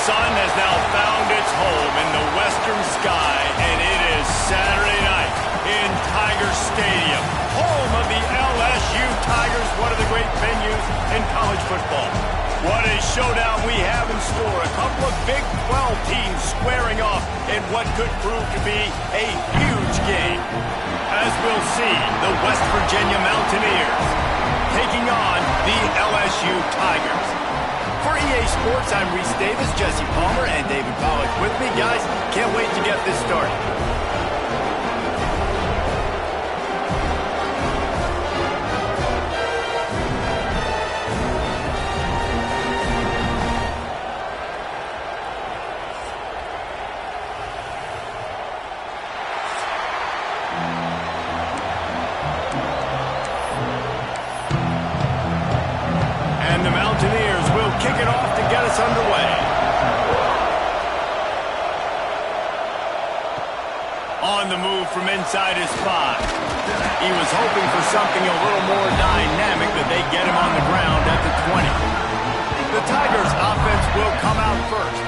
sun has now found its home in the western sky, and it is Saturday night in Tiger Stadium, home of the LSU Tigers, one of the great venues in college football. What a showdown we have in store. A couple of Big 12 teams squaring off in what could prove to be a huge game. As we'll see, the West Virginia Mountaineers taking on the LSU Tigers. For EA Sports, I'm Reese Davis, Jesse Palmer, and David Pollack with me. Guys, can't wait to get this started. And the Mountaineers will kick it off to get us underway. On the move from inside his 5. He was hoping for something a little more dynamic, but they get him on the ground at the 20. The Tigers' offense will come out first.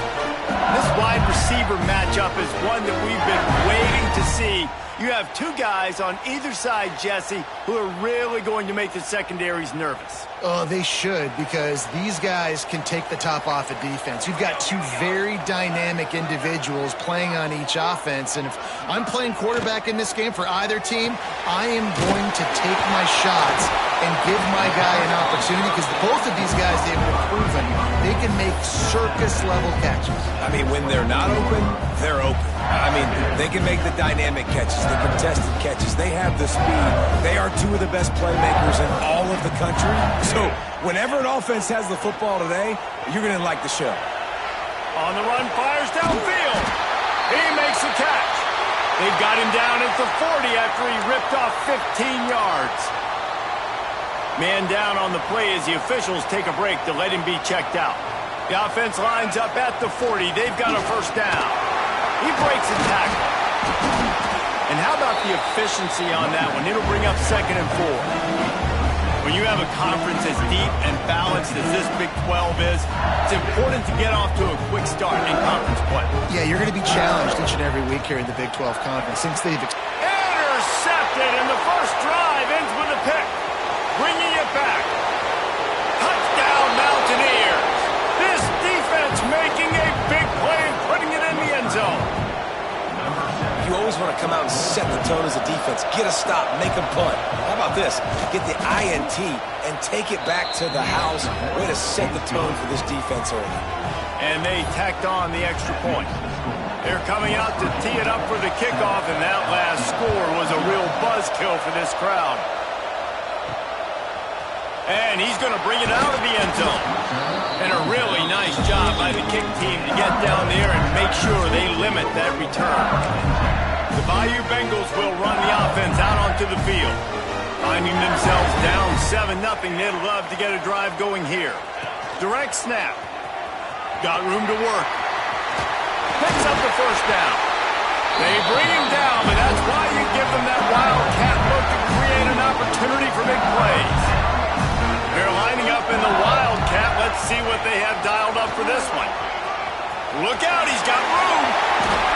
This wide receiver matchup is one that we've been waiting to see. You have two guys on either side, Jesse, who are really going to make the secondaries nervous. Oh, they should, because these guys can take the top off of defense. You've got two very dynamic individuals playing on each offense, and if I'm playing quarterback in this game for either team, I am going to take my shots and give my guy an opportunity, because both of these guys, they've proven they can make circus-level catches. I mean, when they're not open, they're open. I mean, they can make the dynamic catches, the contested catches. They have the speed. They are two of the best playmakers in all of the country. So whenever an offense has the football today, you're going to like the show. On the run, fires downfield. He makes the catch. They've got him down at the 40 after he ripped off 15 yards. Man down on the play as the officials take a break to let him be checked out. The offense lines up at the 40. They've got a first down. He breaks a tackle. And how about the efficiency on that one? It'll bring up 2nd and 4. When you have a conference as deep and balanced as this Big 12 is, it's important to get off to a quick start in conference play. Yeah, you're going to be challenged each and every week here in the Big 12 Conference. Since they've intercepted, and the first drive ends with a pick. Bringing it back. Touchdown, Mountaineers. This defense making a big play and putting it in the end zone. You always want to come out and set the tone as a defense. Get a stop, make a punt. How about this? Get the INT and take it back to the house. Way to set the tone for this defense early. And they tacked on the extra point. They're coming out to tee it up for the kickoff, and that last score was a real buzzkill for this crowd. And he's going to bring it out of the end zone. And a really nice job by the kick team to get down there and make sure they limit that return. The Bayou Bengals will run the offense out onto the field. Finding themselves down 7-0, they'd love to get a drive going here. Direct snap. Got room to work. Picks up the first down. They bring him down, but that's why you give them that wildcat look to create an opportunity for big plays. They're lining up in the wildcat. Let's see what they have dialed up for this one. Look out, he's got room.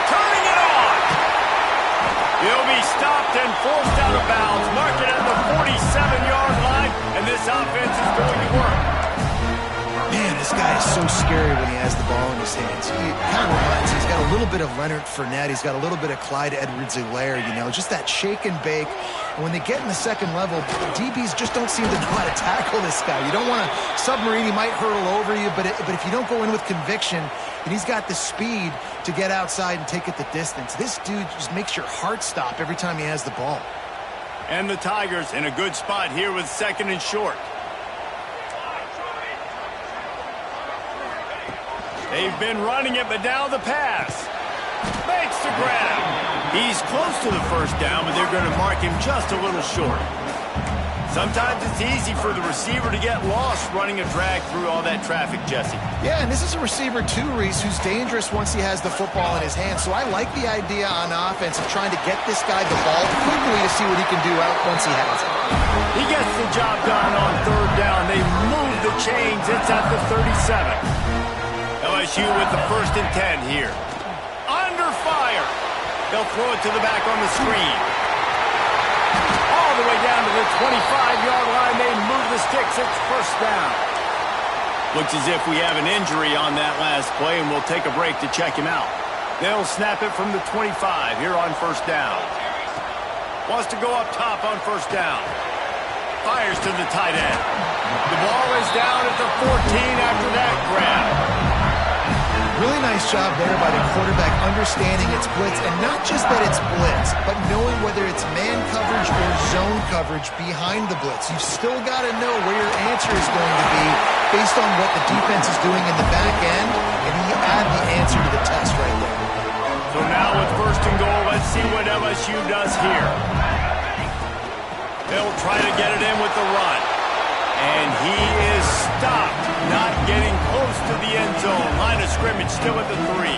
Turning it on. He'll be stopped and forced out of bounds. Mark it at the 47-yard line, and this offense is going to work. Man, this guy is so scary when he has the ball in his hands. He kind of reminds me, he's got a little bit of Leonard Fournette. He's got a little bit of Clyde Edwards-Helaire, you know, just that shake and bake. And when they get in the second level, DBs just don't seem to know how to tackle this guy. You don't want to submarine. He might hurtle over you, but if you don't go in with conviction, and he's got the speed to get outside and take it the distance, this dude just makes your heart stop every time he has the ball. And the Tigers in a good spot here with 2nd and short. They've been running it, but now the pass. Makes the grab. He's close to the first down, but they're going to mark him just a little short. Sometimes it's easy for the receiver to get lost running a drag through all that traffic, Jesse. Yeah, and this is a receiver too, Reese, who's dangerous once he has the football in his hands. So I like the idea on offense of trying to get this guy the ball quickly to see what he can do out once he has it. He gets the job done on 3rd down. They move the chains. It's at the 37. LSU with the 1st and 10 here. Under fire. They'll throw it to the back on the screen. All the way down to the 25-yard line. They move the sticks. It's 1st down. Looks as if we have an injury on that last play, and we'll take a break to check him out. They'll snap it from the 25 here on 1st down. Wants to go up top on 1st down. Fires to the tight end. The ball is down at the 14 after that grab. Really nice job there by the quarterback understanding it's blitz, and not just that it's blitz, but knowing whether it's man coverage or zone coverage behind the blitz. You've still got to know where your answer is going to be based on what the defense is doing in the back end, and you add the answer to the test right there. So now with 1st and goal, let's see what LSU does here. They'll try to get it in with the run. And he is stopped, not getting close to the end zone. Line of scrimmage still at the 3.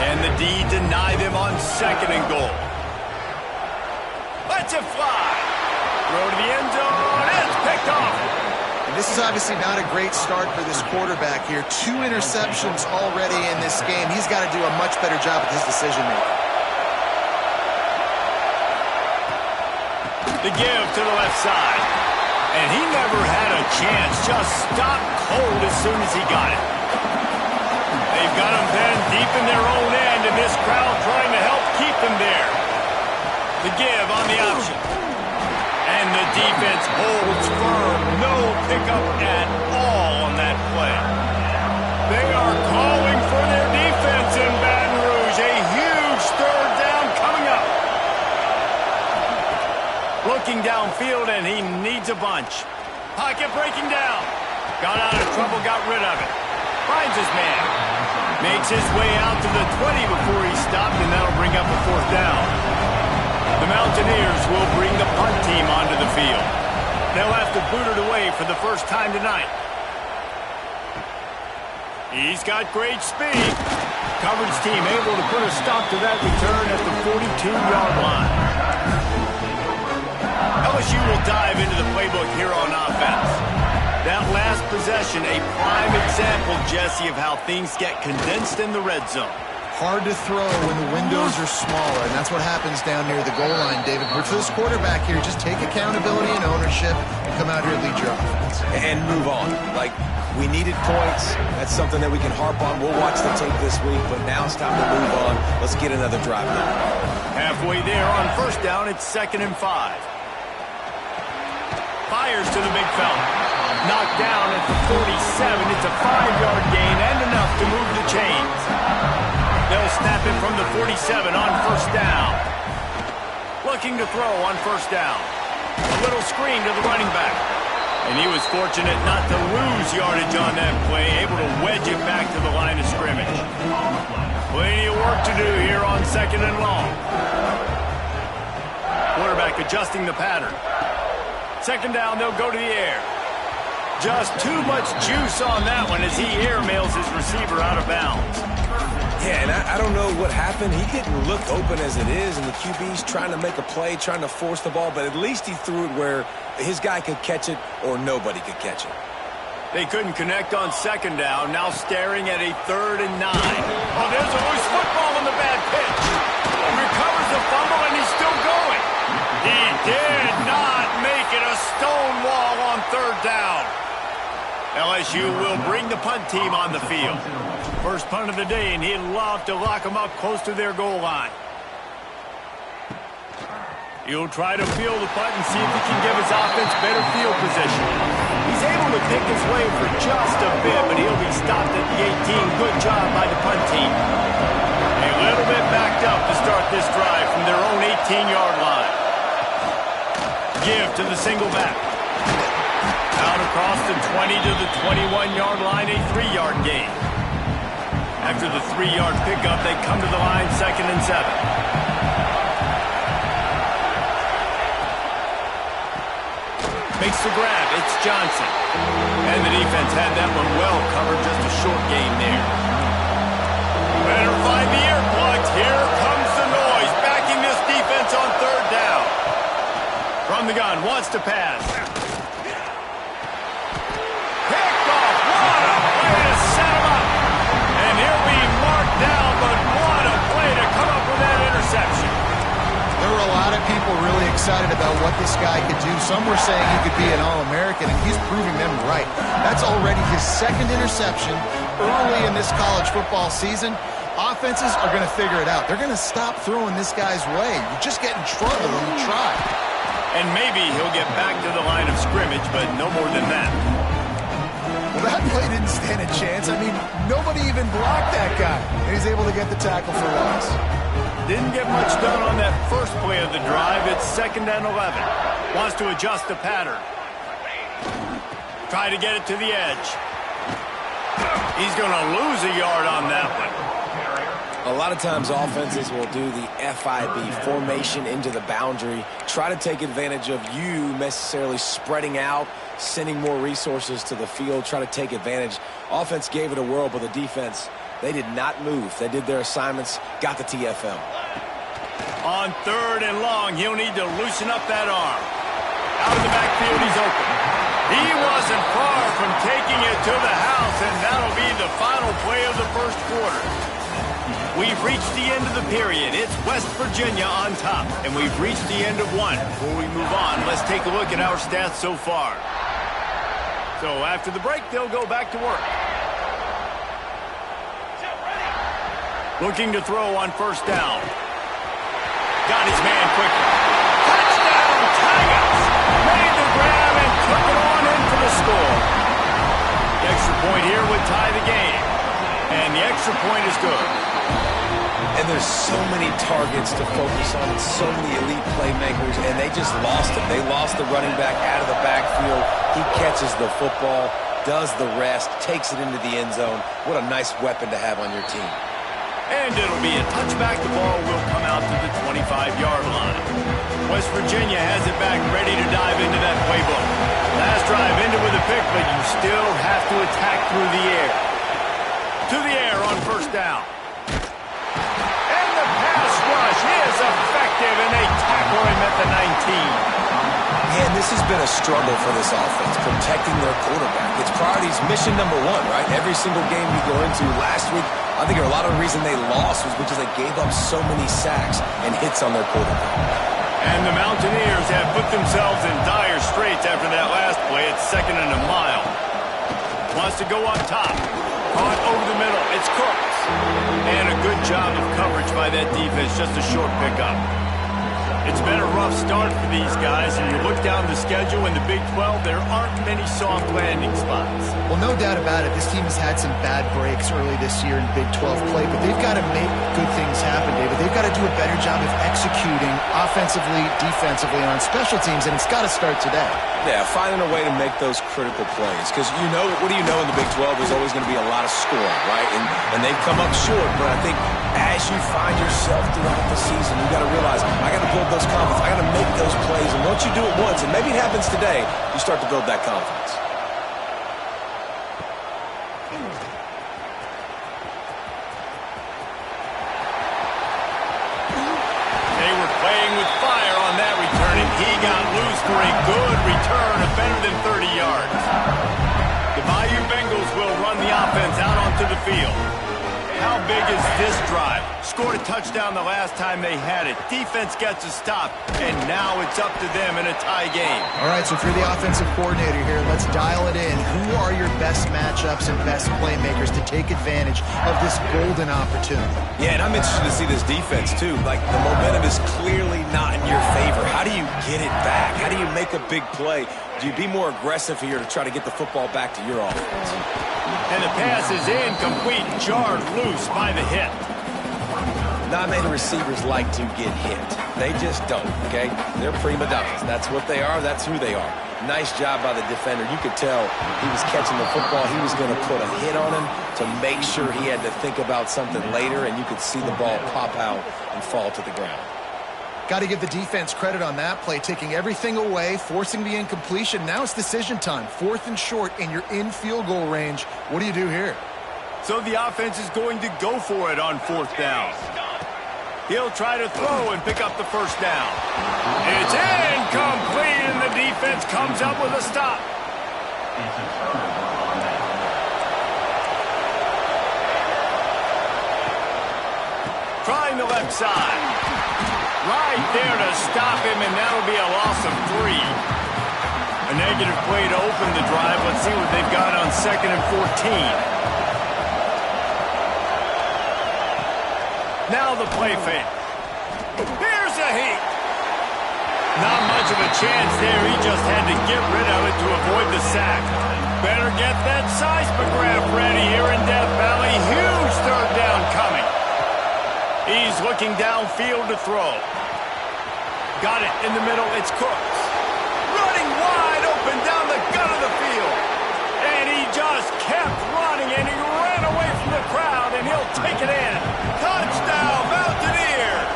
And the D deny them on 2nd and goal. Let's it fly. Throw to the end zone. It's picked off. And this is obviously not a great start for this quarterback here. 2 interceptions already in this game. He's got to do a much better job with his decision-making. The give to the left side. And he never had a chance. Just stopped cold as soon as he got it. They've got him then deep in their own end, and this crowd trying to help keep them there. The give on the option. And the defense holds firm. No pickup at all on that play. They are calling for their defense in Baton Rouge. A huge 3rd down coming up. Looking downfield, and he needs a bunch. Pocket breaking down. Got out of trouble, got rid of it. Finds his man. Makes his way out to the 20 before he stopped, and that'll bring up a 4th down. The Mountaineers will bring the punt team onto the field. They'll have to boot it away for the 1st time tonight. He's got great speed. Coverage team able to put a stop to that return at the 42-yard line. LSU will dive into the playbook here on offense. That last possession, a prime example, Jesse, of how things get condensed in the red zone. Hard to throw when the windows are smaller, and that's what happens down near the goal line, David. But for this quarterback here, just take accountability and ownership and come out here and lead your offense. And move on. Like, we needed points. That's something that we can harp on. We'll watch the tape this week, but now it's time to move on. Let's get another drive going. Halfway there on 1st down, it's 2nd and 5. Fires to the big fella. Knocked down at the 47. It's a 5-yard gain and enough to move the chains. They'll snap it from the 47 on 1st down. Looking to throw on 1st down. A little screen to the running back. And he was fortunate not to lose yardage on that play, able to wedge it back to the line of scrimmage. Plenty of work to do here on 2nd and long. Quarterback adjusting the pattern. 2nd down, they'll go to the air. Just too much juice on that one as he airmails his receiver out of bounds. Yeah, and I don't know what happened. He didn't look open as it is, and the QB's trying to make a play, trying to force the ball, but at least he threw it where his guy could catch it or nobody could catch it. They couldn't connect on 2nd down, now staring at a 3rd and 9. Oh, there's a loose football on the bad pitch. Recovers the fumble, and he's still going. He did not make it a stone wall on 3rd down. LSU will bring the punt team on the field. First punt of the day, and he'd love to lock them up close to their goal line. He'll try to field the punt and see if he can give his offense better field position. He's able to pick his way for just a bit, but he'll be stopped at the 18. Good job by the punt team. A little bit backed up to start this drive from their own 18-yard line. Give to the single back. Out across the 20 to the 21-yard line, a 3-yard gain. After the 3-yard pickup, they come to the line 2nd and 7. Makes the grab. It's Johnson. And the defense had that one well covered. Just a short gain there. Better find the earplugs. Here comes the noise. Backing this defense on 3rd down. From the gun. Wants to pass. Picked off. What a way to set him up. excited about what this guy could do. Some were saying he could be an All-American, and he's proving them right. That's already his second interception early in this college football season. Offenses are going to figure it out. They're going to stop throwing this guy's way. You just get in trouble when you try. And maybe he'll get back to the line of scrimmage, but no more than that. Well, that play didn't stand a chance. I mean, nobody even blocked that guy. And he's able to get the tackle for loss. Didn't get much done on that first play of the drive. It's 2nd and 11. Wants to adjust the pattern. Try to get it to the edge. He's going to lose a yard on that one. A lot of times offenses will do the FIB, formation into the boundary, try to take advantage of you necessarily spreading out, sending more resources to the field, try to take advantage. Offense gave it a whirl, but the defense, they did not move. They did their assignments, got the TFL. On 3rd and long, he'll need to loosen up that arm. Out of the backfield, he's open. He wasn't far from taking it to the house, and that'll be the final play of the first quarter. We've reached the end of the period. It's West Virginia on top, and we've reached the end of one. Before we move on, let's take a look at our stats so far. So after the break, they'll go back to work. Looking to throw on 1st down. Got his man quickly. Touchdown, Tigers! Made the grab and took it on in for the score. The extra point here would tie the game. And the extra point is good. And there's so many targets to focus on, and so many elite playmakers, and they just lost him. They lost the running back out of the backfield. He catches the football, does the rest, takes it into the end zone. What a nice weapon to have on your team. And it'll be a touchback. The ball will come out to the 25-yard line. West Virginia has it back, ready to dive into that playbook. Last drive ended with a pick, but you still have to attack through the air. To the air on 1st down. And the pass rush is effective, and they tackle him at the 19. Man, this has been a struggle for this offense, protecting their quarterback. It's priorities, mission number 1, right? Every single game you go into. Last week, I think a lot of the reason they lost was because they gave up so many sacks and hits on their quarterback. And the Mountaineers have put themselves in dire straits after that last play. It's 2nd and a mile. Wants to go up top. Caught over the middle. It's Cooks. And a good job of coverage by that defense. Just a short pickup. It's been a rough start for these guys, and you look down the schedule in the Big 12, there aren't many soft landing spots. Well, no doubt about it. This team has had some bad breaks early this year in Big 12 play, but they've got to make good things happen, David. They've got to do a better job of executing offensively, defensively, and on special teams, and it's got to start today. Yeah, finding a way to make those critical plays. Because you know, what do you know in the Big 12? There's always going to be a lot of scoring, right? And they've come up short, but I think as you find yourself throughout the season, you got to realize, I got to build those confidence. I got to make those plays. And once you do it once, and maybe it happens today, you start to build that confidence. They were playing with fire on that return, and he got loose for a good return of better than 30 yards. The Bayou Bengals will run the offense out onto the field. How big is this drive? Scored a touchdown the last time they had it. Defense gets a stop, and now it's up to them in a tie game. All right, so if you're the offensive coordinator here, let's dial it in. Who are your best matchups and best playmakers to take advantage of this golden opportunity? Yeah, and I'm interested to see this defense, too. Like, the momentum is clearly not in your favor. How do you get it back? How do you make a big play? Do you be more aggressive here to try to get the football back to your offense? And the pass is incomplete, jarred loose by the hit. Not many receivers like to get hit. They just don't, okay? They're prima donnas. That's what they are. That's who they are. Nice job by the defender. You could tell he was catching the football. He was going to put a hit on him to make sure he had to think about something later, and you could see the ball pop out and fall to the ground. Got to give the defense credit on that play, taking everything away, forcing the incompletion. Now it's decision time. 4th and short, and you're in field goal range. What do you do here? So the offense is going to go for it on 4th down. He'll try to throw and pick up the 1st down. It's incomplete, and the defense comes up with a stop. Trying the left side. Right there to stop him, and that'll be a A negative play to open the drive. Let's see what they've got on 2nd and 14. Now the play fake. Here's a heat. Not much of a chance there. He just had to get rid of it to avoid the sack. Better get that seismograph ready here in Death Valley. Huge 3rd down coming. He's looking downfield to throw. Got it in the middle. It's Cooks. Running wide open down the gut of the field. And he just kept running, and he ran away from the crowd, and he'll take it in. Touchdown, Mountaineers!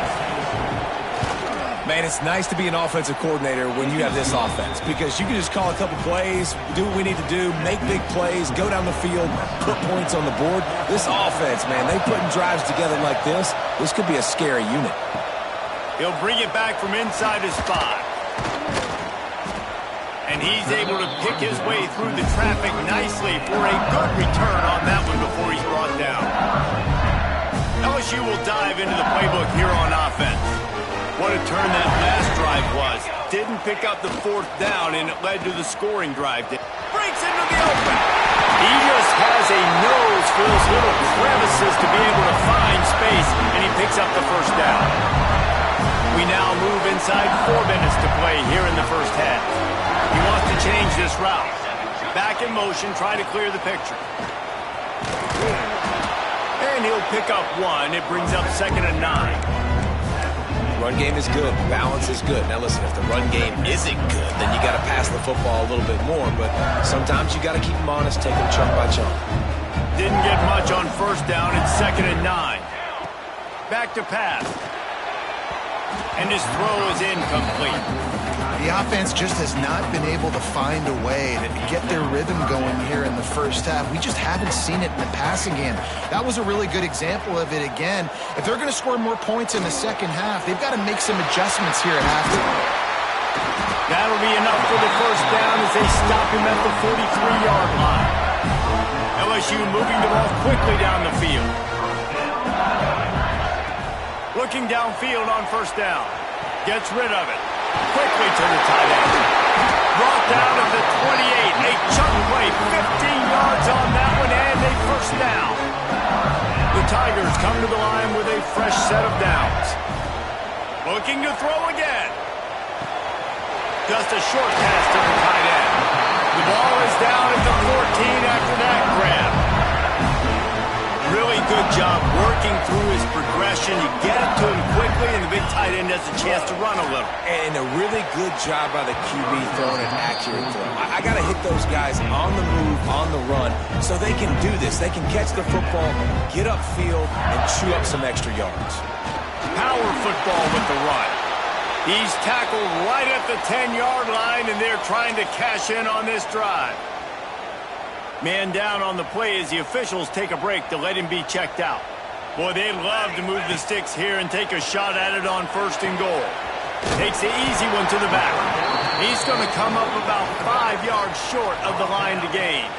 Man, it's nice to be an offensive coordinator when you have this offense because you can just call a couple plays, do what we need to do, make big plays, go down the field, put points on the board. This offense, man, they putting drives together like this could be a scary unit. He'll bring it back from inside his 5. And he's able to pick his way through the traffic nicely for a good return on that one before he's brought down. LSU will dive into the playbook here on offense. What a turn that last drive was. Didn't pick up the 4th down, and it led to the scoring drive. Breaks into the open. He just has a nose for those little crevices to be able to find space, and he picks up the 1st down. We now move inside 4 minutes to play here in the 1st half. He wants to change this route. Back in motion, try to clear the picture. And he'll pick up 1. It brings up 2nd and 9. Run game is good. Balance is good. Now, listen, if the run game isn't good, then you got to pass the football a little bit more. But sometimes you got to keep them honest, take them chunk by chunk. Didn't get much on 1st down. It's 2nd and 9. Back to pass. And his throw is incomplete. The offense just has not been able to find a way to get their rhythm going here in the 1st half. We just haven't seen it in the passing game. That was a really good example of it again. If they're going to score more points in the 2nd half, they've got to make some adjustments here at halftime. That'll be enough for the 1st down as they stop him at the 43-yard line. LSU moving the ball quickly down the field. Looking downfield on 1st down. Gets rid of it. Quickly to the tight end. Brought down at the 28. A chunk play. 15 yards on that one, and a 1st down. The Tigers come to the line with a fresh set of downs. Looking to throw again. Just a short pass to the tight end. The ball is down at the 14 after that grab. Really good job working through his progression. You get it to him quickly, and the big tight end has a chance to run a little. And a really good job by the QB throwing an accurate throw. I got to hit those guys on the move, on the run, so they can do this. They can catch the football, get upfield, and chew up some extra yards. Power football with the run. He's tackled right at the 10-yard line, and they're trying to cash in on this drive. Man down on the play as the officials take a break to let him be checked out. Boy, they'd love to move the sticks here and take a shot at it on 1st and goal. Takes the easy one to the back. He's going to come up about 5 yards short of the line to gain.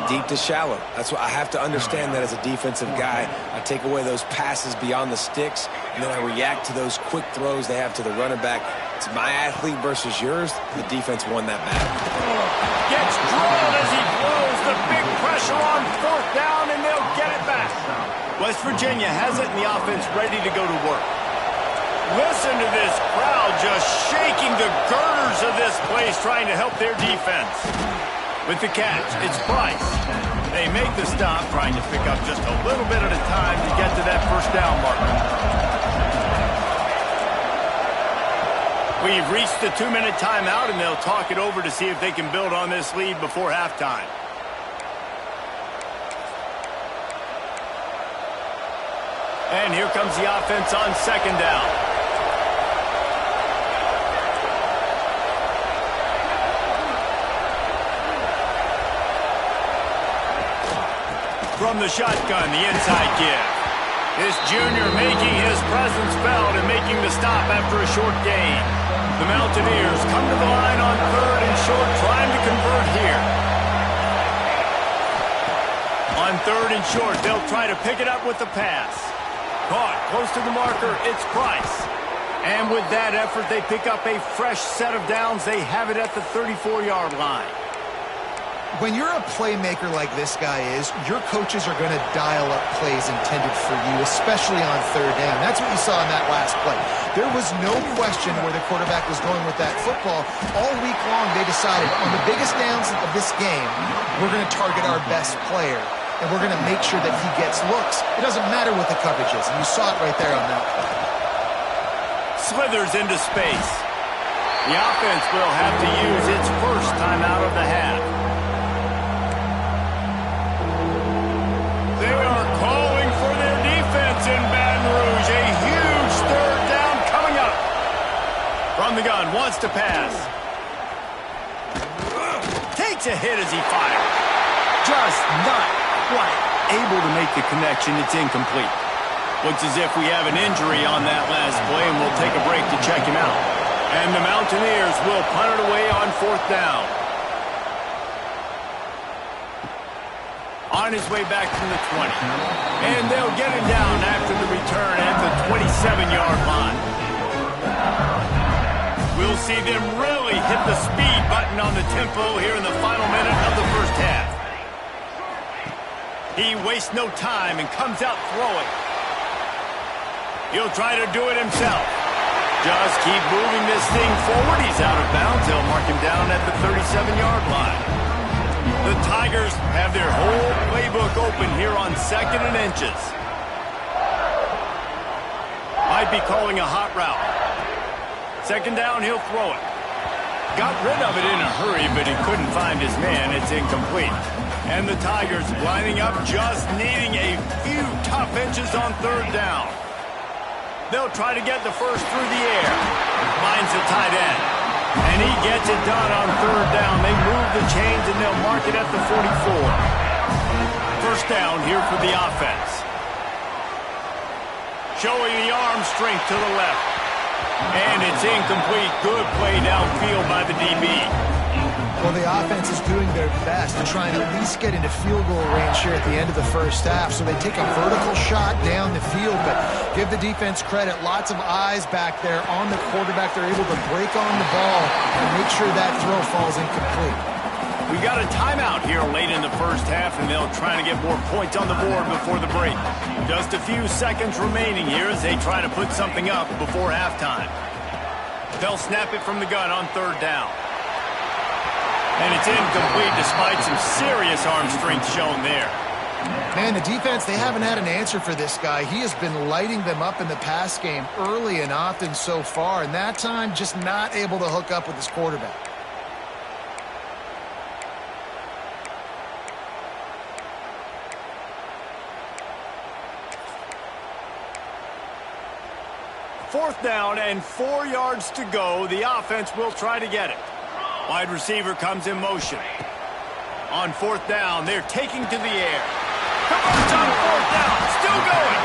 Deep to shallow. That's what I have to understand that as a defensive guy. I take away those passes beyond the sticks, and then I react to those quick throws they have to the running back. It's my athlete versus yours. The defense won that battle. Gets drilled as he throws the big pressure on 4th down, and they'll get it back. West Virginia has it in the offense ready to go to work. Listen to this crowd just shaking the girders of this place trying to help their defense. With the catch, it's Price. They make the stop, trying to pick up just a little bit at a time to get to that 1st down marker. We've reached the 2-minute timeout, and they'll talk it over to see if they can build on this lead before halftime. And here comes the offense on 2nd down. From the shotgun, the inside give. This junior making his presence felt and making the stop after a short gain. The Mountaineers come to the line on 3rd and short, trying to convert here. On 3rd and short, they'll try to pick it up with the pass. Caught close to the marker, it's Price. And with that effort, they pick up a fresh set of downs. They have it at the 34-yard line. When you're a playmaker like this guy is, your coaches are going to dial up plays intended for you, especially on third down. That's what you saw in that last play. There was no question where the quarterback was going with that football. All week long, they decided on the biggest downs of this game, we're going to target our best player, and we're going to make sure that he gets looks. It doesn't matter what the coverage is, and you saw it right there on that play. Slithers into space. The offense will have to use its first time out of the half. They are calling for their defense in Baton Rouge. A huge third down coming up. From the gun, wants to pass. Takes a hit as he fires. Just not quite able to make the connection. It's incomplete. Looks as if we have an injury on that last play, and we'll take a break to check him out. And the Mountaineers will punt it away on fourth down. On his way back from the 20. And they'll get him down after the return at the 27-yard line. We'll see them really hit the speed button on the tempo here in the final minute of the first half. He wastes no time and comes out throwing. He'll try to do it himself. Just keep moving this thing forward. He's out of bounds. They'll mark him down at the 37-yard line. The Tigers have their whole playbook open here on 2nd and inches. Might be calling a hot route. 2nd down, he'll throw it. Got rid of it in a hurry, but he couldn't find his man. It's incomplete. And the Tigers lining up, just needing a few tough inches on 3rd down. They'll try to get the first through the air. Finds the tight end. And he gets it done on 3rd down. They move the chains and they'll mark it at the 44. First down here for the offense. Showing the arm strength to the left. And it's incomplete. Good play downfield by the DB. Well, the offense is doing their best to try and at least get into field goal range here at the end of the first half. So they take a vertical shot down the field, but give the defense credit. Lots of eyes back there on the quarterback. They're able to break on the ball and make sure that throw falls incomplete. We got a timeout here late in the first half, and they'll try to get more points on the board before the break. Just a few seconds remaining here as they try to put something up before halftime. They'll snap it from the gun on 3rd down. And it's incomplete despite some serious arm strength shown there. Man, the defense, they haven't had an answer for this guy. He has been lighting them up in the pass game early and often so far, and that time just not able to hook up with his quarterback. Fourth down and 4 yards to go. The offense will try to get it. Wide receiver comes in motion. On 4th down, they're taking to the air. Converts on 4th down, still going.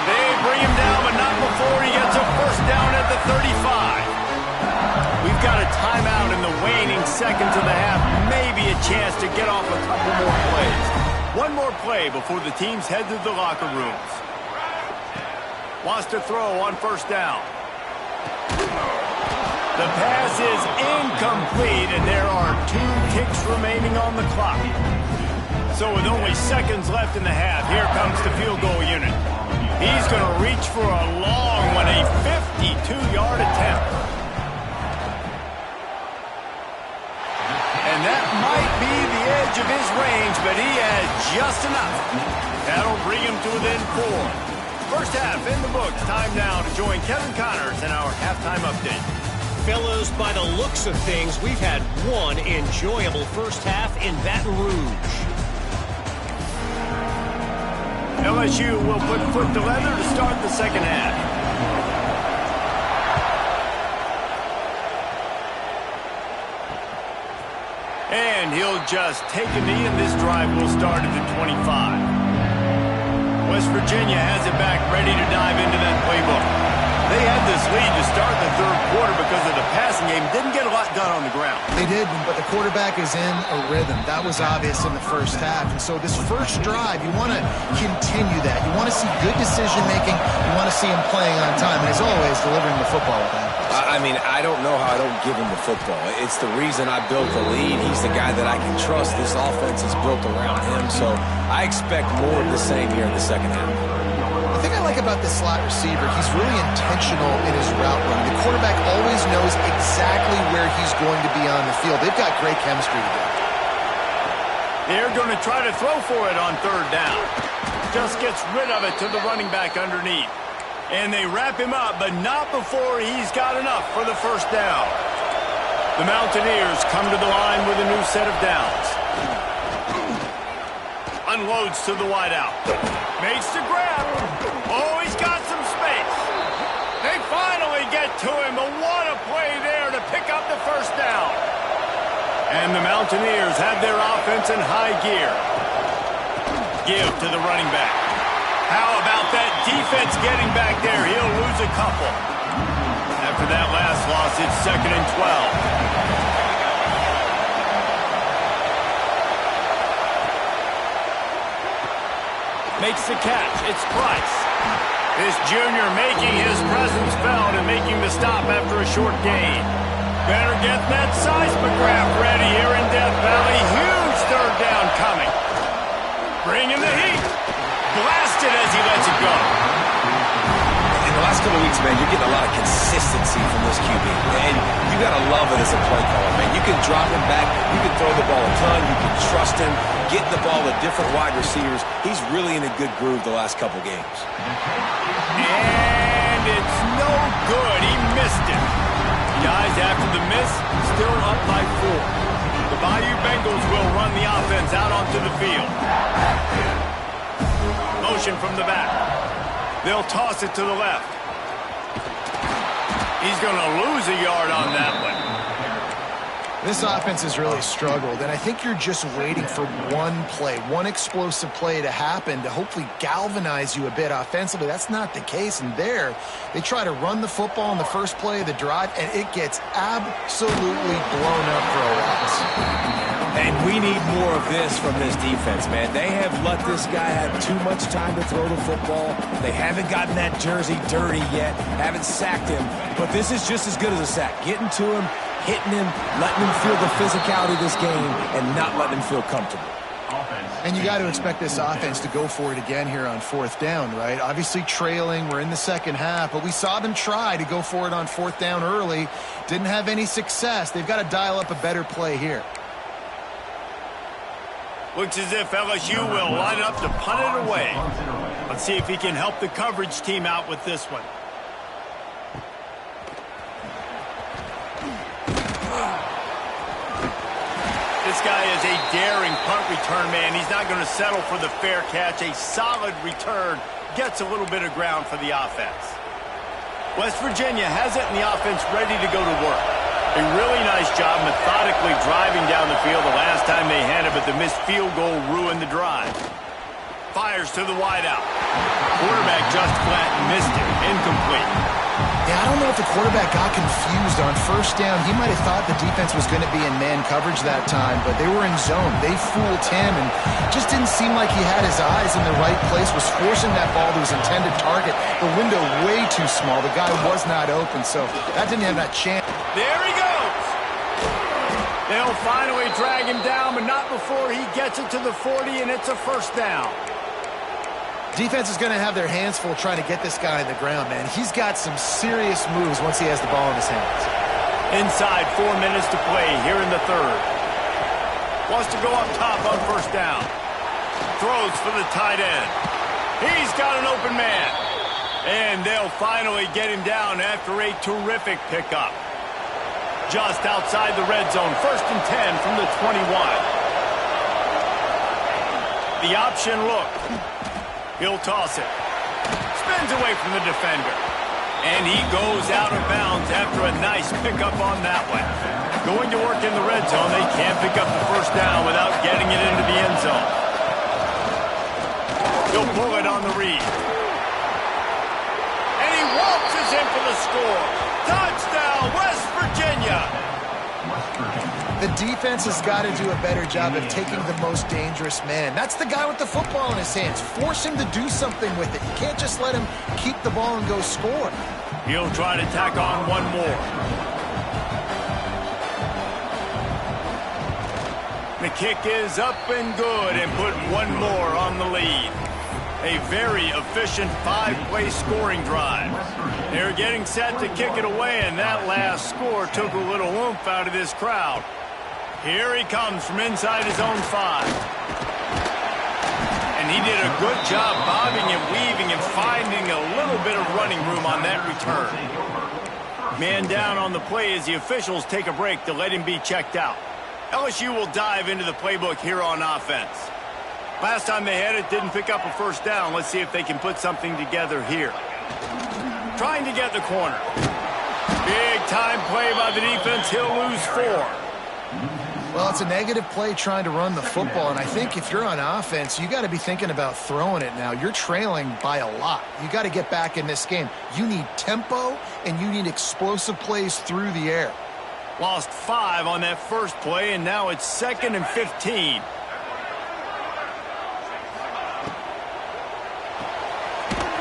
They bring him down, but not before he gets a first down at the 35. We've got a timeout in the waning seconds of the half. Maybe a chance to get off a couple more plays. One more play before the teams head to the locker rooms. Wants to throw on 1st down. The pass is incomplete, and there are 2 kicks remaining on the clock. So with only seconds left in the half, here comes the field goal unit. He's going to reach for a long one, a 52-yard attempt. And that might be the edge of his range, but he has just enough. That'll bring him to within 4. First half in the books. Time now to join Kevin Connors in our halftime update. Fellows, by the looks of things, we've had one enjoyable first half in Baton Rouge. LSU will put foot to leather to start the second half. And he'll just take a knee, and this drive will start at the 25. West Virginia has it back, ready to dive into that playbook. They had this lead to start the third quarter because of the passing game. Didn't get a lot done on the ground. They did, but the quarterback is in a rhythm. That was obvious in the first half. And so this first drive, you want to continue that. You want to see good decision-making. You want to see him playing on time. And as always, delivering the football with that. I mean, I don't know how I don't give him the football. It's the reason I built the lead. He's the guy that I can trust. This offense is built around him. So I expect more of the same here in the second half. The thing I like about this slot receiver, he's really intentional in his route running. The quarterback always knows exactly where he's going to be on the field. They've got great chemistry together. They're going to try to throw for it on third down. Just gets rid of it to the running back underneath. And they wrap him up, but not before he's got enough for the first down. The Mountaineers come to the line with a new set of downs. Unloads to the wideout. Makes the grab. Oh, he's got some space. They finally get to him, but what a play there to pick up the first down. And the Mountaineers have their offense in high gear. Give to the running back. How about that defense getting back there? He'll lose a couple. After that last loss, it's 2nd and 12. Makes the catch. It's Price. This junior making his presence felt and making the stop after a short gain. Better get that seismograph ready here in Death Valley. Huge third down coming. Bringing the heat. Blasted as he lets it go. In the last couple of weeks, man, you're getting a lot of consistency from this QB. And you got to love it as a play caller, man. You can drop him back. You can throw the ball a ton. You can trust him. Getting the ball to different wide receivers. He's really in a good groove the last couple games. And it's no good. He missed it. Guys, after the miss, still up by 4. The Bayou Bengals will run the offense out onto the field. Motion from the back. They'll toss it to the left. He's going to lose a yard on that one. This offense has really struggled, and I think you're just waiting for one play, one explosive play to happen to hopefully galvanize you a bit offensively. That's not the case, and there, they try to run the football in the first play of the drive, and it gets absolutely blown up for a loss. And we need more of this from this defense, man. They have let this guy have too much time to throw the football. They haven't gotten that jersey dirty yet, haven't sacked him, but this is just as good as a sack. Getting to him, hitting him, letting him feel the physicality of this game, and not letting him feel comfortable. And you got to expect this offense to go for it again here on 4th down, right? Obviously trailing, we're in the second half, but we saw them try to go for it on 4th down early. Didn't have any success. They've got to dial up a better play here. Looks as if LSU will line up to punt it away. Let's see if he can help the coverage team out with this one. This guy is a daring punt return man. He's not going to settle for the fair catch. A solid return gets a little bit of ground for the offense. West Virginia has it and the offense ready to go to work. A really nice job methodically driving down the field the last time they had it, but the missed field goal ruined the drive. Fires to the wideout. Quarterback just flat missed it. Incomplete. Yeah, I don't know if the quarterback got confused on 1st down. He might have thought the defense was going to be in man coverage that time, but they were in zone. They fooled him and just didn't seem like he had his eyes in the right place, was forcing that ball to his intended target. The window way too small. The guy was not open, so that didn't have that chance. There he goes. They'll finally drag him down, but not before he gets it to the 40, and it's a 1st down. Defense is going to have their hands full trying to get this guy on the ground, man. He's got some serious moves once he has the ball in his hands. Inside 4 minutes to play here in the 3rd. Wants to go up top on 1st down. Throws for the tight end. He's got an open man. And they'll finally get him down after a terrific pickup. Just outside the red zone. 1st and 10 from the 21. The option look. He'll toss it. Spins away from the defender. And he goes out of bounds after a nice pickup on that one. Going to work in the red zone. They can't pick up the 1st down without getting it into the end zone. He'll pull it on the read. And he walks his goes in for the score. Touchdown, West Virginia. The defense has got to do a better job of taking the most dangerous man. That's the guy with the football in his hands. Force him to do something with it. You can't just let him keep the ball and go score. He'll try to tack on one more. The kick is up and good and put one more on the lead. A very efficient 5-play scoring drive. They're getting set to kick it away, and that last score took a little oomph out of this crowd. Here he comes from inside his own 5. And he did a good job bobbing and weaving and finding a little bit of running room on that return. Man down on the play as the officials take a break to let him be checked out. LSU will dive into the playbook here on offense. Last time they had it, didn't pick up a first down. Let's see if they can put something together here. Trying to get the corner. Big time play by the defense. He'll lose 4. Well, it's a negative play trying to run the football, and I think if you're on offense, you got to be thinking about throwing it now. You're trailing by a lot. You got to get back in this game. You need tempo, and you need explosive plays through the air. Lost 5 on that first play, and now it's 2nd and 15.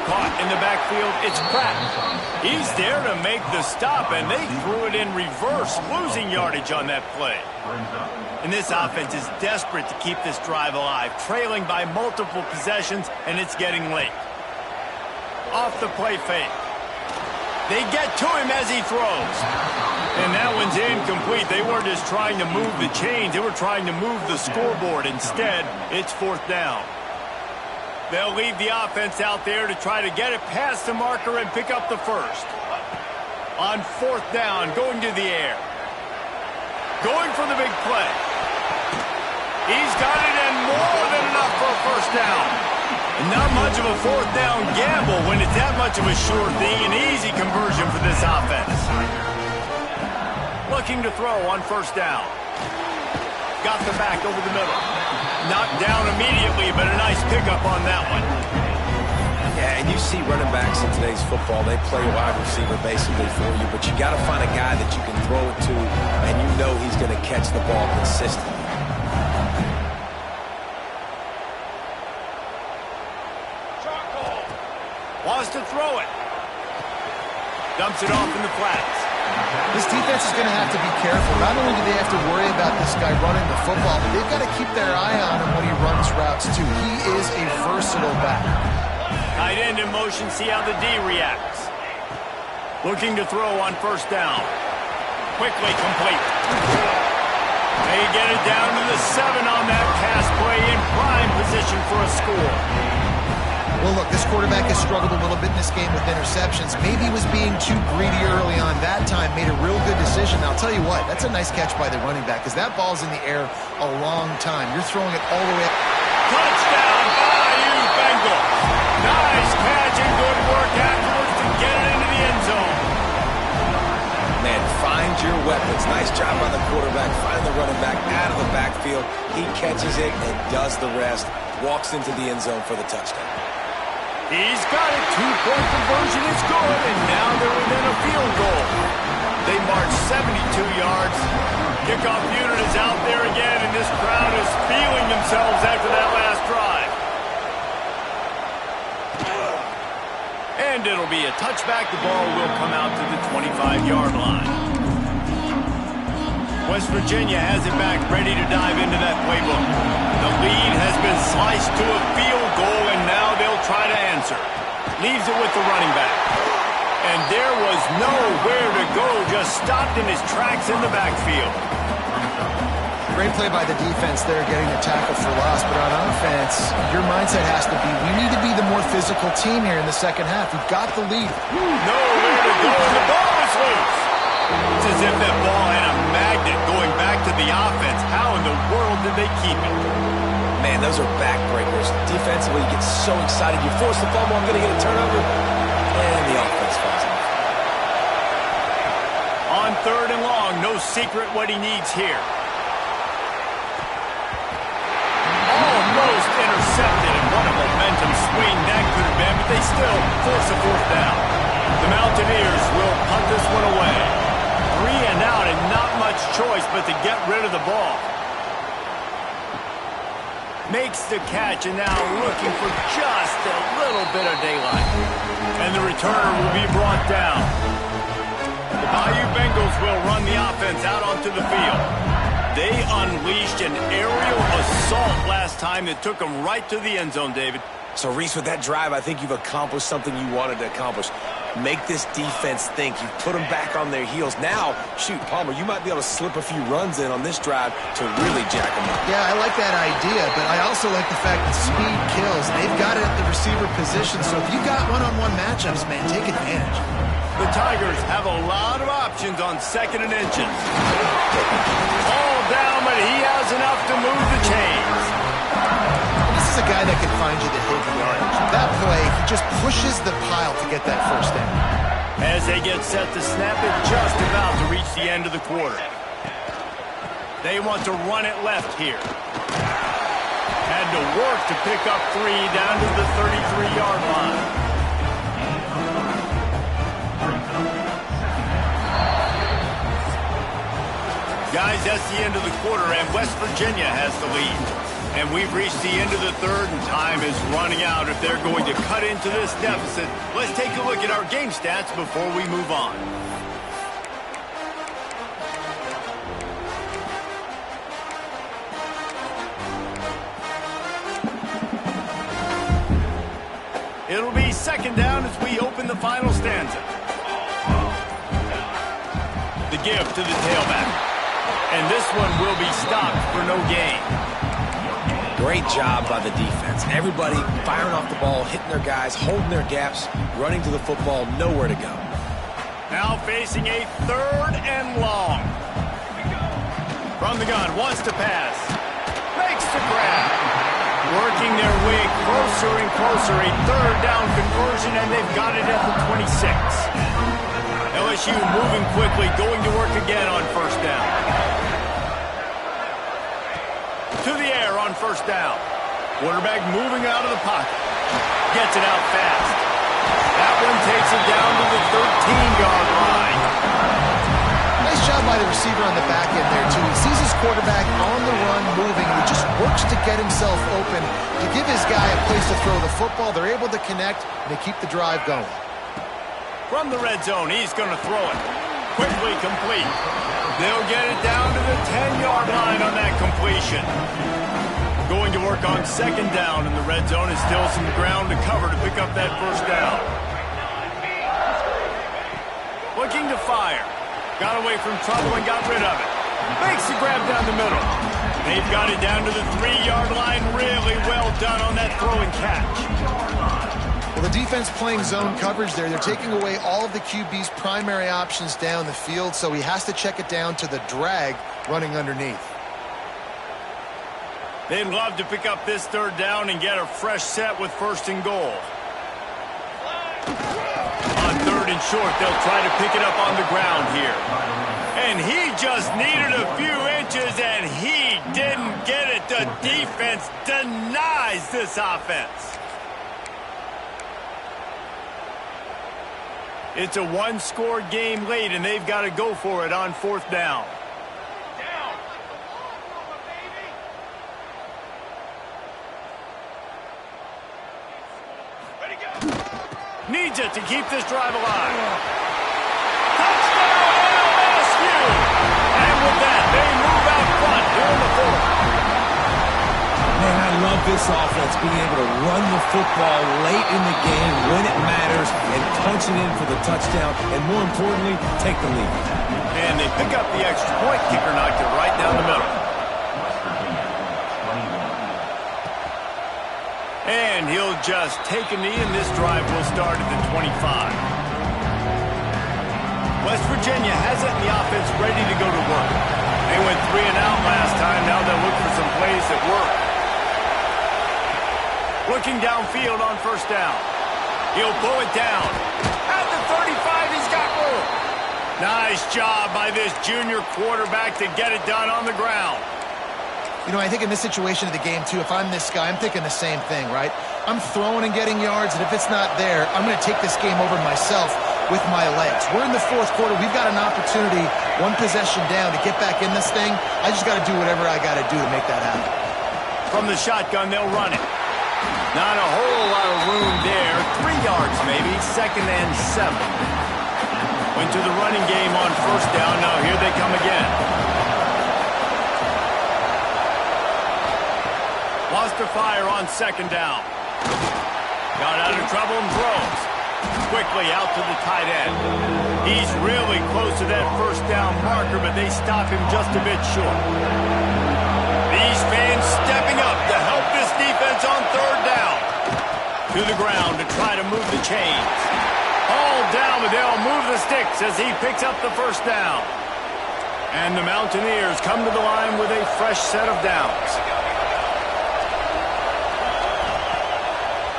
Caught in the backfield, it's Pratt. He's there to make the stop, and they threw it in reverse, losing yardage on that play. And this offense is desperate to keep this drive alive, trailing by multiple possessions, and it's getting late. Off the play fake. They get to him as he throws. And that one's incomplete. They weren't just trying to move the chains. They were trying to move the scoreboard. Instead, it's 4th down. They'll leave the offense out there to try to get it past the marker and pick up the first. On 4th down, going to the air. Going for the big play. He's got it, and more than enough for a first down. And not much of a 4th down gamble when it's that much of a sure thing. An easy conversion for this offense. Looking to throw on 1st down. Got the back over the middle. Knocked down immediately, but a nice pickup on that one. Yeah, and you see running backs in today's football, they play wide receiver basically for you, but you got to find a guy that you can throw it to, and you know he's going to catch the ball consistently. Wants to throw it. Dumps it off in the flats. This defense is going to have to be careful. Not only do they have to worry about this guy running the football, but they've got to keep their eye on him when he runs routes, too. He is a versatile back. Tight end in motion, see how the D reacts. Looking to throw on 1st down. Quickly complete. They get it down to the 7 on that pass play in prime position for a score. Well, look, this quarterback has struggled a little bit in this game with interceptions. Maybe he was being too greedy early on. That time made a real good decision. Now, I'll tell you what, that's a nice catch by the running back because that ball's in the air a long time. You're throwing it all the way up. Touchdown, Bayou Bengals. Nice catch and good work afterwards to get it into the end zone. Man, find your weapons. Nice job by the quarterback. Find the running back out of the backfield. He catches it and does the rest. Walks into the end zone for the touchdown. He's got it. 2-point conversion is good, and now they're within a field goal. They march 72 yards. Kickoff unit is out there again, and this crowd is feeling themselves after that last drive. And it'll be a touchback. The ball will come out to the 25-yard line. West Virginia has it back, ready to dive into that playbook. The lead has been sliced to a field goal, and now they'll try to answer. Leaves it with the running back. And there was nowhere to go, just stopped in his tracks in the backfield. Great play by the defense there, getting the tackle for loss. But on offense, your mindset has to be, we need to be the more physical team here in the second half. We've got the lead. Nowhere to go, and the ball is loose. It's as if that ball had a magnet going back to the offense. How in the world did they keep it? Man, those are backbreakers. Defensively, you get so excited. You force the fumble, I'm going to get a turnover. And the offense falls off. On 3rd and long, no secret what he needs here. Almost intercepted, and what a momentum swing that could have been, but they still force a 4th down. The Mountaineers will punt this one away. 3 and out and not much choice but to get rid of the ball. Makes the catch and now looking for just a little bit of daylight. And the returner will be brought down. The Bayou Bengals will run the offense out onto the field. They unleashed an aerial assault last time that took them right to the end zone, David. So, Reese, with that drive, I think you've accomplished something you wanted to accomplish. Make this defense think. You've put them back on their heels. Now, shoot, Palmer, you might be able to slip a few runs in on this drive to really jack them up. Yeah, I like that idea, but I also like the fact that speed kills. They've got it at the receiver position, so if you've got one-on-one matchups, man, take advantage. The Tigers have a lot of options on 2nd and inches. All down, but he has enough to move the chains. This is a guy that can find you the hidden yardage. That play, he just pushes the pile to get that first down. As they get set to snap it, just about to reach the end of the quarter. They want to run it left here. Had to work to pick up 3 down to the 33-yard line. Guys, that's the end of the quarter, and West Virginia has the lead. And we've reached the end of the third, and time is running out if they're going to cut into this deficit. Let's take a look at our game stats before we move on. It'll be 2nd down as we open the final stanza. The give to the tailback. And this one will be stopped for no gain. Great job by the defense. Everybody firing off the ball, hitting their guys, holding their gaps, running to the football, nowhere to go. Now facing a 3rd and long. From the gun, wants to pass. Makes the grab. Working their way closer and closer. A 3rd down conversion, and they've got it at the 26. LSU moving quickly, going to work again on 1st down. To the air on 1st down. Quarterback moving out of the pocket. Gets it out fast. That one takes it down to the 13-yard line. Nice job by the receiver on the back end there, too. He sees his quarterback on the run moving, and he just works to get himself open to give his guy a place to throw the football. They're able to connect, and they keep the drive going. From the red zone, he's going to throw it. Quickly complete. They'll get it down to the 10-yard line on that completion. Going to work on 2nd down in the red zone is still some ground to cover to pick up that 1st down. Looking to fire. Got away from trouble and got rid of it. Makes the grab down the middle. They've got it down to the 3-yard line. Really well done on that throw and catch. Well, the defense playing zone coverage there. They're taking away all of the QB's primary options down the field, so he has to check it down to the drag running underneath. They'd love to pick up this 3rd down and get a fresh set with 1st and goal. On 3rd and short, they'll try to pick it up on the ground here. And he just needed a few inches, and he didn't get it. The defense denies this offense. It's a 1-score game late, and they've got to go for it on 4th down. Needs it to keep this drive alive. Touchdown, LSU! And with that, they move out front here in the 4th. Man, I love this offense, being able to run the football late in the game when it matters and punch it in for the touchdown, and more importantly, take the lead. And they pick up the extra point. Kicker knocked it right down the middle. And he'll just take a knee, and this drive will start at the 25. West Virginia has it in the offense ready to go to work. They went 3 and out last time. Now they'll look for some plays that work. Looking downfield on 1st down. He'll pull it down. At the 35, he's got room. Nice job by this junior quarterback to get it done on the ground. You know, I think in this situation of the game, too, if I'm this guy, I'm thinking the same thing, right? I'm throwing and getting yards, and if it's not there, I'm going to take this game over myself. with my legs. We're in the fourth quarter. We've got an opportunity, one possession down, to get back in this thing. I just got to do whatever I got to do to make that happen. From the shotgun, they'll run it. Not a whole lot of room there. 3 yards maybe, 2nd and 7. Went to the running game on first down. Now here they come again. Lost to fire on 2nd down. Got out of trouble and throws. Quickly out to the tight end. He's really close to that first down marker, but they stop him just a bit short. These fans stepping up to help this defense on 3rd down. To the ground to try to move the chains. All down, but they'll move the sticks as he picks up the first down. And the Mountaineers come to the line with a fresh set of downs.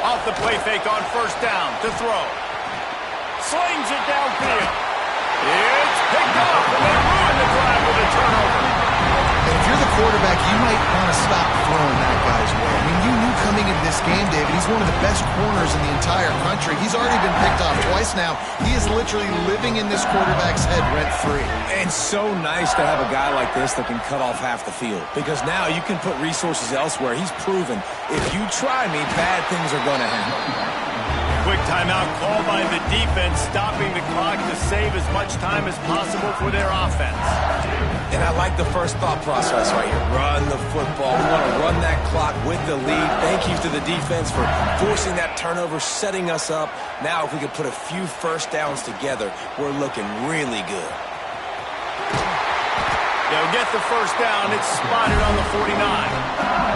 Off the play fake on first down to throw. Slings it downfield. It's picked off, and they ruin the drive with a turnover. And if you're the quarterback, you might want to stop throwing that guy's way. I mean, you knew coming into this game, David, he's one of the best corners in the entire country. He's already been picked off twice now. He is literally living in this quarterback's head rent-free. And so nice to have a guy like this that can cut off half the field, because now you can put resources elsewhere. He's proven if you try me, bad things are going to happen. Quick timeout called by the defense, stopping the clock to save as much time as possible for their offense. And I like the first thought process right here. Run the football. We want to run that clock with the lead. Thank you to the defense for forcing that turnover, setting us up. Now if we could put a few first downs together, we're looking really good. They'll get the first down. It's spotted on the 49.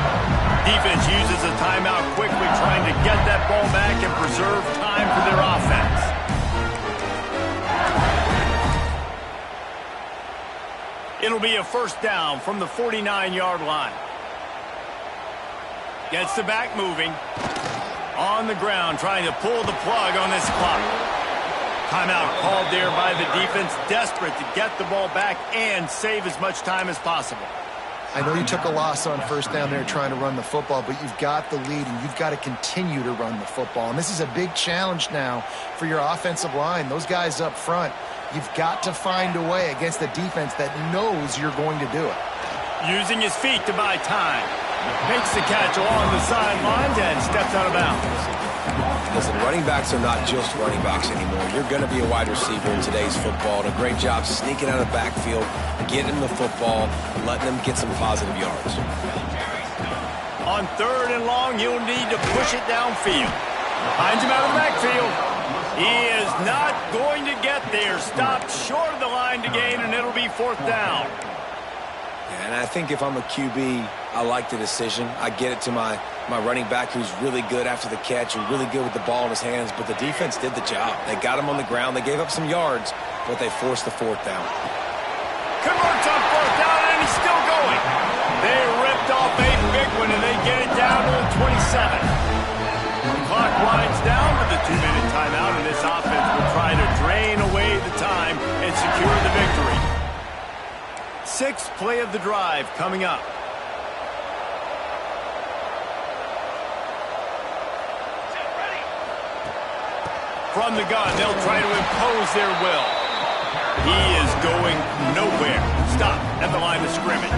Defense uses a timeout quickly, trying to get that ball back and preserve time for their offense. It'll be a first down from the 49-yard line. Gets the back moving. On the ground, trying to pull the plug on this clock. Timeout called there by the defense, desperate to get the ball back and save as much time as possible. I know you took a loss on first down there trying to run the football, but you've got the lead, and you've got to continue to run the football. And this is a big challenge now for your offensive line. Those guys up front, you've got to find a way against a defense that knows you're going to do it. Using his feet to buy time. Makes the catch along the sidelines and steps out of bounds. Listen, running backs are not just running backs anymore. You're going to be a wide receiver in today's football. And a great job sneaking out of the backfield, getting the football, and letting them get some positive yards. On 3rd and long, you'll need to push it downfield. Finds him out of the backfield. He is not going to get there. Stopped short of the line to gain, and it'll be 4th down. And I think if I'm a QB, I like the decision. I get it to my running back, who's really good after the catch and really good with the ball in his hands, but the defense did the job. They got him on the ground. They gave up some yards, but they forced the 4th down. Converts on 4th down, and he's still going. They ripped off a big one, and they get it down to the 27. The clock winds down with the 2-minute timeout, and this offense will try to drain away the time and secure the victory. 6th play of the drive coming up. From the gun, they'll try to impose their will. He is going nowhere. Stop at the line of scrimmage.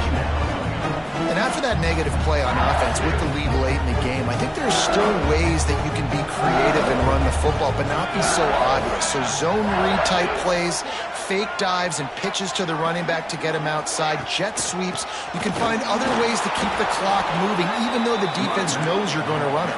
And after that negative play on offense with the lead late in the game, I think there's still ways that you can be creative and run the football, but not be so obvious. So zone read type plays, fake dives and pitches to the running back to get him outside, jet sweeps. You can find other ways to keep the clock moving, even though the defense knows you're going to run it.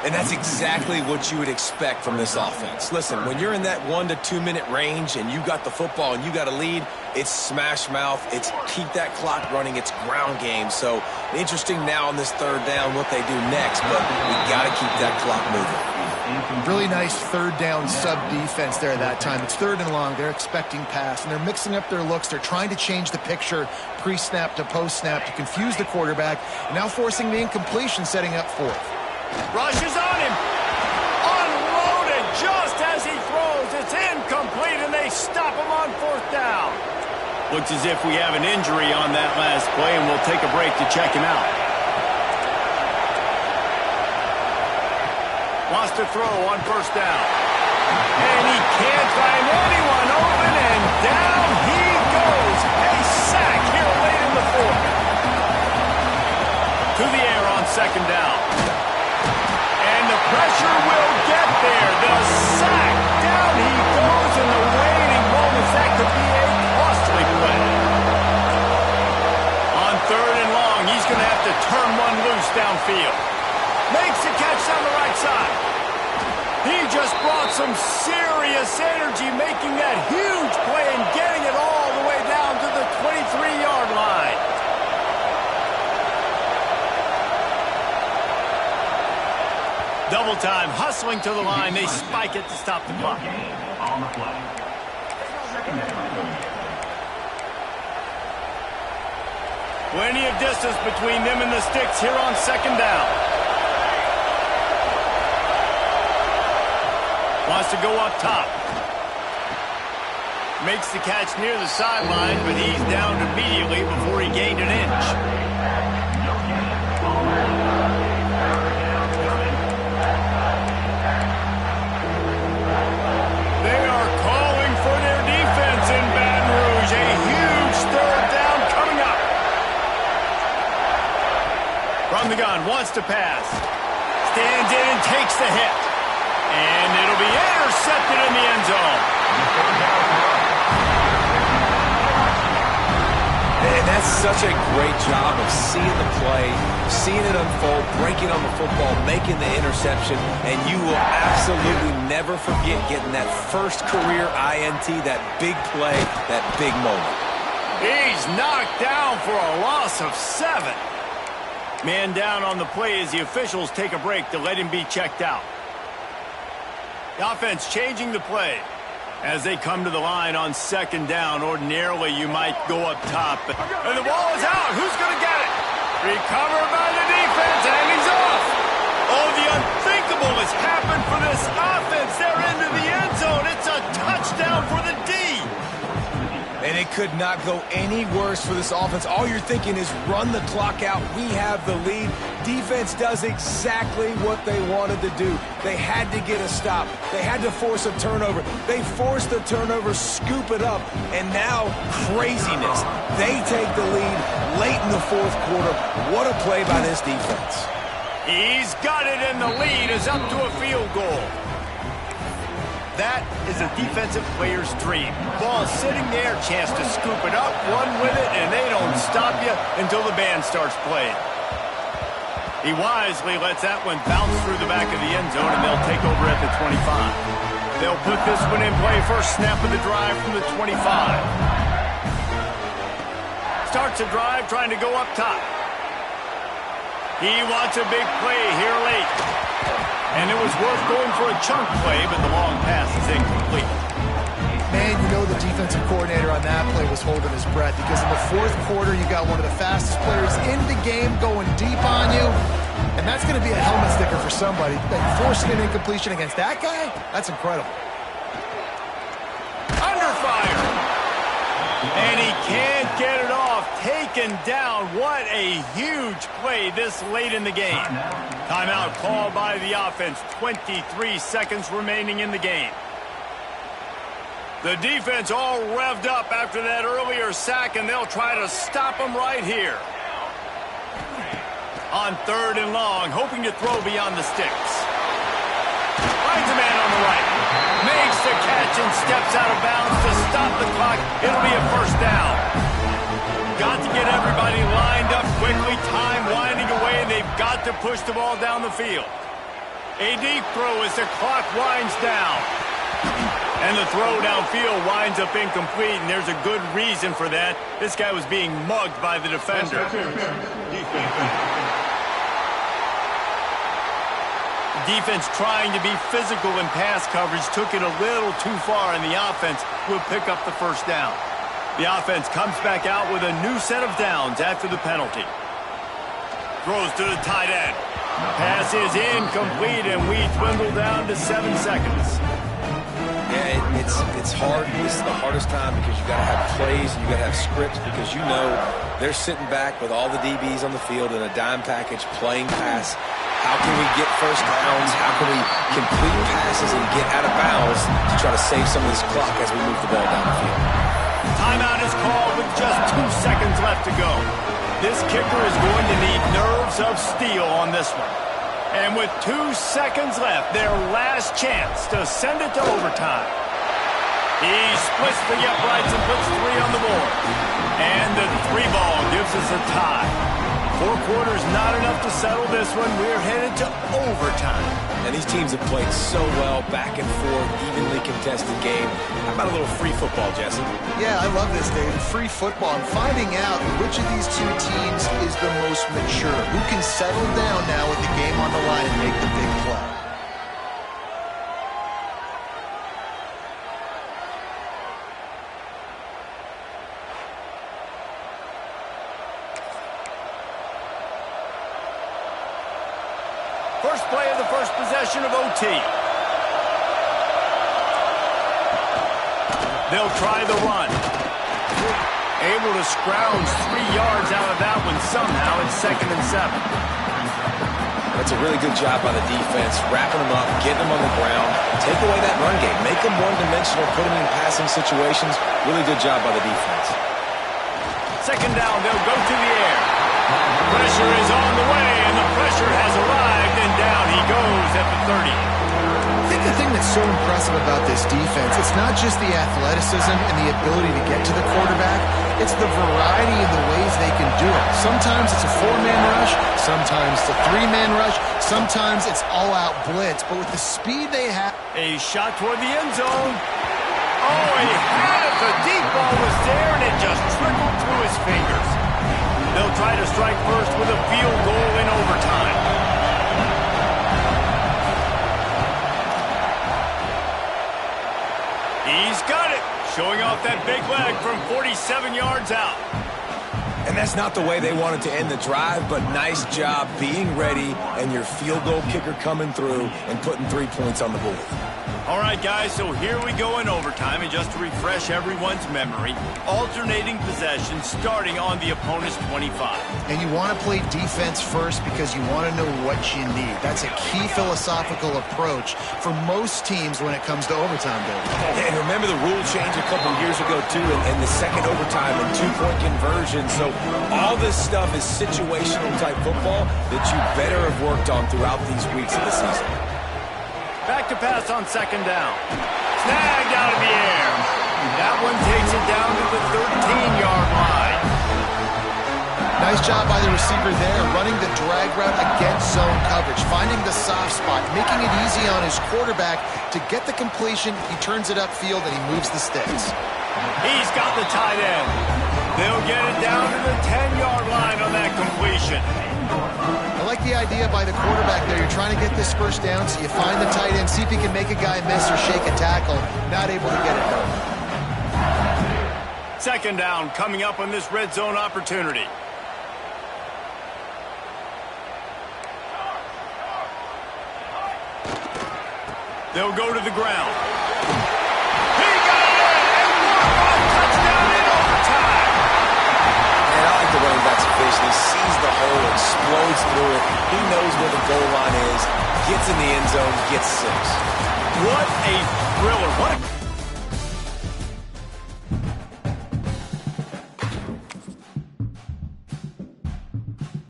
And that's exactly what you would expect from this offense. Listen, when you're in that 1 to 2 minute range and you got the football and you got a lead, it's smash mouth, it's keep that clock running, it's ground game. So interesting now on this 3rd down what they do next, but we got to keep that clock moving. Really nice 3rd down sub defense there that time. It's 3rd and long. They're expecting pass, and they're mixing up their looks. They're trying to change the picture pre-snap to post-snap to confuse the quarterback, and now forcing the incompletion, setting up 4th. Rushes on him. Unloaded just as he throws. It's incomplete, and they stop him on 4th down. Looks as if we have an injury on that last play, and we'll take a break to check him out. Lost a throw on 1st down. And he can't find anyone open, and down he goes. A sack here late in the fourth. To the air on second down. And the pressure will get there. The sack. Down he goes in the waiting moments. That could be a costly play. On third and long, he's going to have to turn one loose downfield. Makes the catch on the right side. He just brought some serious energy making that huge play and getting it all the way down to the 23-yard line. Double time, hustling to the line. They spike it to stop the clock. Plenty of distance between them and the sticks here on second down. Wants to go up top. Makes the catch near the sideline, but he's down immediately before he gained an inch. They are calling for their defense in Baton Rouge. A huge third down coming up. From the gun, wants to pass. Stands in and takes the hit. And it'll be intercepted in the end zone. And that's such a great job of seeing the play, seeing it unfold, breaking on the football, making the interception, and you will absolutely never forget getting that first career INT, that big play, that big moment. He's knocked down for a loss of 7. Man down on the play as the officials take a break to let him be checked out. The offense changing the play. As they come to the line on second down, ordinarily you might go up top. And the ball is out. Who's going to get it? Recovered by the defense, and he's off. Oh, the unthinkable has happened for this offense. They're into the end zone. It's a touchdown for the D. And it could not go any worse for this offense. All you're thinking is run the clock out. We have the lead. Defense does exactly what they wanted to do. They had to get a stop. They had to force a turnover. They forced the turnover, scoop it up, and now craziness. They take the lead late in the fourth quarter. What a play by this defense. He's got it, and the lead is up to a field goal. That is a defensive player's dream. Ball sitting there, chance to scoop it up, run with it, and they don't stop you until the band starts playing. He wisely lets that one bounce through the back of the end zone, and they'll take over at the 25. They'll put this one in play first snap of the drive from the 25. Starts a drive trying to go up top. He wants a big play here late. And it was worth going for a chunk play, but the long pass is incomplete. Man, you know the defensive coordinator on that play was holding his breath because in the fourth quarter, you got one of the fastest players in the game going deep on you, and that's going to be a helmet sticker for somebody. Like forcing an incompletion against that guy, that's incredible. Under fire. And he can't get it off. Taken down. What a huge play this late in the game. Timeout called by the offense. 23 seconds remaining in the game. The defense all revved up after that earlier sack, and they'll try to stop them right here. On third and long, hoping to throw beyond the sticks. Finds a man on the right. Makes the catch and steps out of bounds to stop the clock. It'll be a first down. Got to get everybody lined up quickly. Time winding away, and they've got to push the ball down the field. A deep throw as the clock winds down. And the throw downfield winds up incomplete, and there's a good reason for that. This guy was being mugged by the defender. Defense trying to be physical in pass coverage took it a little too far, and the offense will pick up the first down. The offense comes back out with a new set of downs after the penalty. Throws to the tight end. Pass is incomplete, and we dwindle down to 7 seconds. Yeah, it's hard. This is the hardest time because you got to have plays and you got to have scripts because you know they're sitting back with all the DBs on the field in a dime package playing pass. How can we get first downs? How can we complete passes and get out of bounds to try to save some of this clock as we move the ball down the field? Timeout is called with just 2 seconds left to go. This kicker is going to need nerves of steel on this one. And with 2 seconds left, their last chance to send it to overtime. He splits the uprights and puts 3 on the board. And the 3 ball gives us a tie. 4 quarters not enough to settle this one. We're headed to overtime. And these teams have played so well, back and forth, evenly contested game. How about a little free football, Jesse? Yeah, I love this, David. Free football. And finding out which of these 2 teams is the most mature. Who can settle down now with the game on the line and make the big play. First play of the first possession of OT. They'll try the run. Able to scrounge 3 yards out of that one somehow. It's 2nd and 7. That's a really good job by the defense, wrapping them up, getting them on the ground, take away that run game, make them one-dimensional, put them in passing situations. Really good job by the defense. 2nd down, they'll go to the air. Pressure is on the way, and the pressure has arrived, and down he goes at the 30. I think the thing that's so impressive about this defense, it's not just the athleticism and the ability to get to the quarterback, it's the variety in the ways they can do it. Sometimes it's a 4-man rush, sometimes it's a 3-man rush, sometimes it's all-out blitz, but with the speed they have... A shot toward the end zone. Oh, he had it. The deep ball was there, and it just trickled through his fingers. They'll try to strike first with a field goal in overtime. He's got it. Showing off that big leg from 47 yards out. And that's not the way they wanted to end the drive, but nice job being ready and your field goal kicker coming through and putting 3 points on the board. All right, guys, so here we go in overtime, and just to refresh everyone's memory, alternating possessions starting on the opponent's 25. And you want to play defense first because you want to know what you need. That's a key philosophical approach for most teams when it comes to overtime, David. Yeah, and remember the rule change a couple years ago, too, and the second overtime and 2-point conversion. So all this stuff is situational type football that you better have worked on throughout these weeks of the season. Back to pass on 2nd down. Snagged out of the air. That one takes it down to the 13-yard line. Nice job by the receiver there, running the drag route against zone coverage, finding the soft spot, making it easy on his quarterback to get the completion. He turns it upfield, and he moves the sticks. He's got the tight end. They'll get it down to the 10-yard line on that completion. I like the idea by the quarterback there. You're trying to get this first down, so you find the tight end, see if he can make a guy miss or shake a tackle. Not able to get it done. 2nd down coming up on this red zone opportunity. They'll go to the ground. He got it! And one touchdown in overtime! And I like the running back's vision. He sees the hole, explodes through it. He knows where the goal line is, gets in the end zone, gets 6. What a thriller. What a